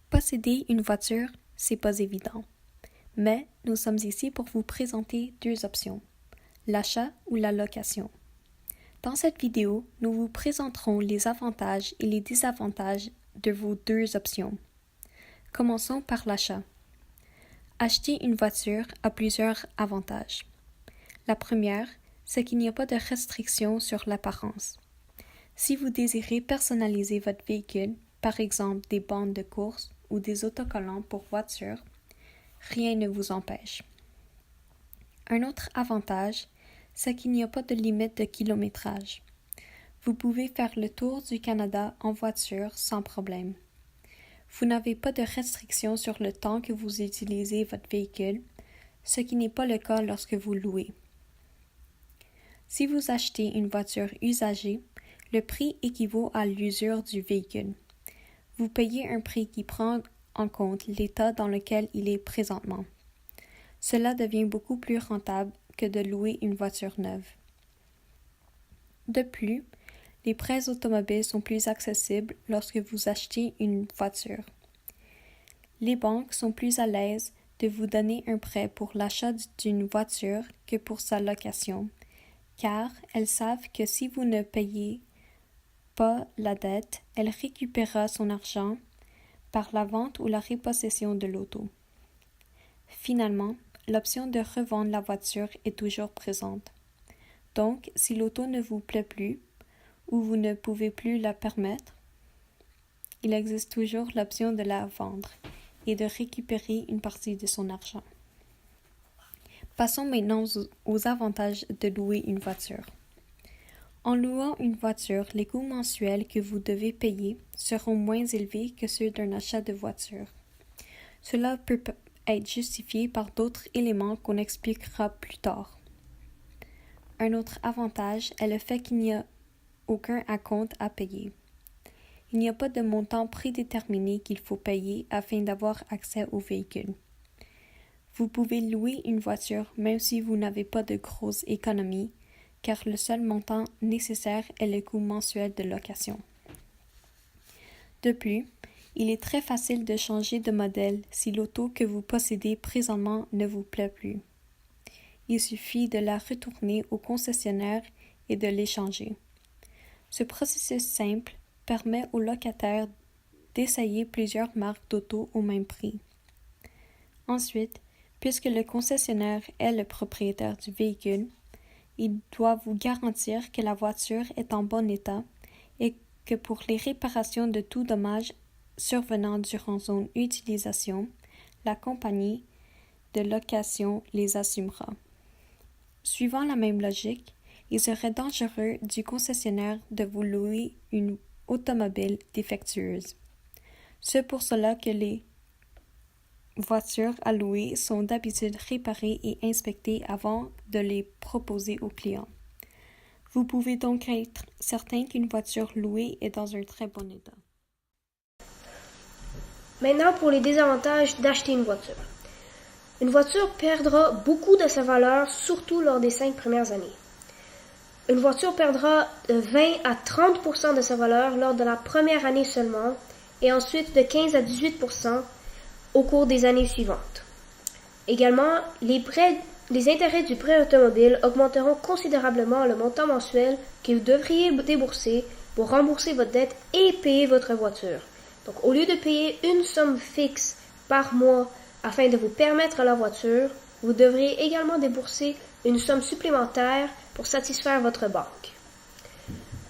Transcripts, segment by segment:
Posséder une voiture, c'est pas évident. Mais nous sommes ici pour vous présenter deux options, l'achat ou la location. Dans cette vidéo, nous vous présenterons les avantages et les désavantages de vos deux options. Commençons par l'achat. Acheter une voiture a plusieurs avantages. La première, c'est qu'il n'y a pas de restriction sur l'apparence. Si vous désirez personnaliser votre véhicule, par exemple des bandes de course ou des autocollants pour voiture, rien ne vous empêche. Un autre avantage, c'est qu'il n'y a pas de limite de kilométrage. Vous pouvez faire le tour du Canada en voiture sans problème. Vous n'avez pas de restriction sur le temps que vous utilisez votre véhicule, ce qui n'est pas le cas lorsque vous louez. Si vous achetez une voiture usagée, le prix équivaut à l'usure du véhicule. Vous payez un prix qui prend en compte l'état dans lequel il est présentement. Cela devient beaucoup plus rentable que de louer une voiture neuve. De plus, les prêts automobiles sont plus accessibles lorsque vous achetez une voiture. Les banques sont plus à l'aise de vous donner un prêt pour l'achat d'une voiture que pour sa location, car elles savent que si vous ne payez pas la dette, elle récupérera son argent par la vente ou la répossession de l'auto. Finalement, l'option de revendre la voiture est toujours présente. Donc, si l'auto ne vous plaît plus ou vous ne pouvez plus la permettre, il existe toujours l'option de la vendre et de récupérer une partie de son argent. Passons maintenant aux avantages de louer une voiture. En louant une voiture, les coûts mensuels que vous devez payer seront moins élevés que ceux d'un achat de voiture. Cela peut être justifié par d'autres éléments qu'on expliquera plus tard. Un autre avantage est le fait qu'il n'y a aucun acompte à payer. Il n'y a pas de montant prédéterminé qu'il faut payer afin d'avoir accès au véhicule. Vous pouvez louer une voiture même si vous n'avez pas de grosses économies, car le seul montant nécessaire est le coût mensuel de location. De plus, il est très facile de changer de modèle si l'auto que vous possédez présentement ne vous plaît plus. Il suffit de la retourner au concessionnaire et de l'échanger. Ce processus simple permet aux locataires d'essayer plusieurs marques d'auto au même prix. Ensuite, puisque le concessionnaire est le propriétaire du véhicule, il doit vous garantir que la voiture est en bon état et que pour les réparations de tout dommage survenant durant son utilisation, la compagnie de location les assumera. Suivant la même logique, il serait dangereux du concessionnaire de vous louer une automobile défectueuse. C'est pour cela que les voitures à louer sont d'habitude réparées et inspectées avant de les proposer aux clients. Vous pouvez donc être certain qu'une voiture louée est dans un très bon état. Maintenant, pour les désavantages d'acheter une voiture. Une voiture perdra beaucoup de sa valeur, surtout lors des 5 premières années. Une voiture perdra de 20 à 30% de sa valeur lors de la première année seulement, et ensuite de 15 à 18% au cours des années suivantes. Également, les intérêts du prêt automobile augmenteront considérablement le montant mensuel que vous devriez débourser pour rembourser votre dette et payer votre voiture. Donc, au lieu de payer une somme fixe par mois afin de vous permettre la voiture, vous devriez également débourser une somme supplémentaire pour satisfaire votre banque.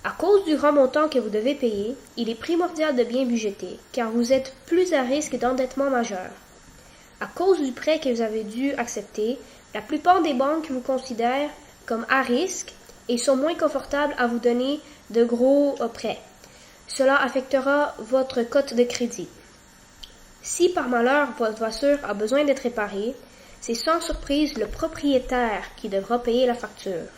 À cause du grand montant que vous devez payer, il est primordial de bien budgéter, car vous êtes plus à risque d'endettement majeur. À cause du prêt que vous avez dû accepter, la plupart des banques vous considèrent comme à risque et sont moins confortables à vous donner de gros prêts. Cela affectera votre cote de crédit. Si par malheur votre voiture a besoin d'être réparée, c'est sans surprise le propriétaire qui devra payer la facture.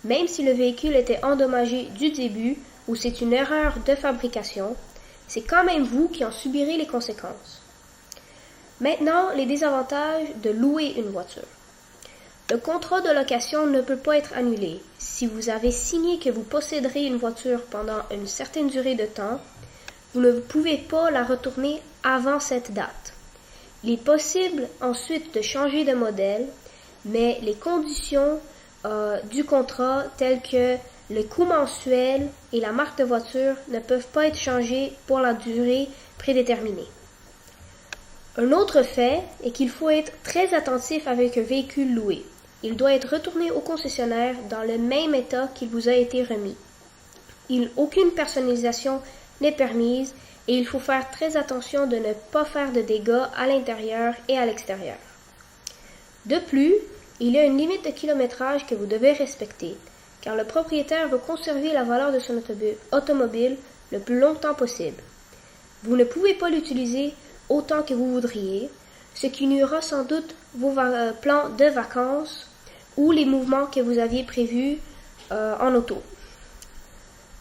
Même si le véhicule était endommagé du début ou c'est une erreur de fabrication, c'est quand même vous qui en subirez les conséquences. Maintenant, les désavantages de louer une voiture. Le contrat de location ne peut pas être annulé. Si vous avez signé que vous posséderez une voiture pendant une certaine durée de temps, vous ne pouvez pas la retourner avant cette date. Il est possible ensuite de changer de modèle, mais les conditions du contrat telles que le coût mensuel et la marque de voiture ne peuvent pas être changées pour la durée prédéterminée. Un autre fait est qu'il faut être très attentif avec un véhicule loué. Il doit être retourné au concessionnaire dans le même état qu'il vous a été remis. Aucune personnalisation n'est permise et il faut faire très attention de ne pas faire de dégâts à l'intérieur et à l'extérieur. De plus, il y a une limite de kilométrage que vous devez respecter, car le propriétaire veut conserver la valeur de son automobile le plus longtemps possible. Vous ne pouvez pas l'utiliser autant que vous voudriez, ce qui nuira sans doute vos plans de vacances ou les mouvements que vous aviez prévus en auto.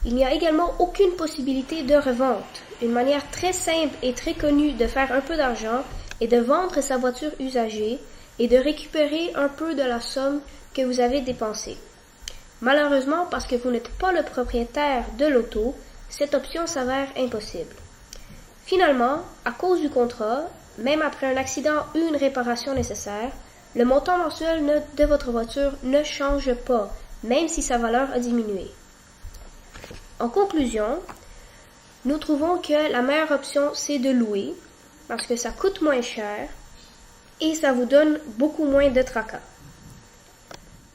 Il n'y a également aucune possibilité de revente. Une manière très simple et très connue de faire un peu d'argent est de vendre sa voiture usagée et de récupérer un peu de la somme que vous avez dépensée. Malheureusement, parce que vous n'êtes pas le propriétaire de l'auto, cette option s'avère impossible. Finalement, à cause du contrat, même après un accident ou une réparation nécessaire, le montant mensuel de votre voiture ne change pas, même si sa valeur a diminué. En conclusion, nous trouvons que la meilleure option, c'est de louer, parce que ça coûte moins cher et ça vous donne beaucoup moins de tracas.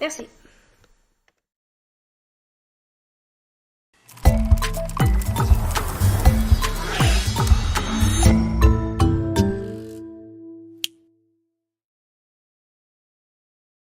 Merci.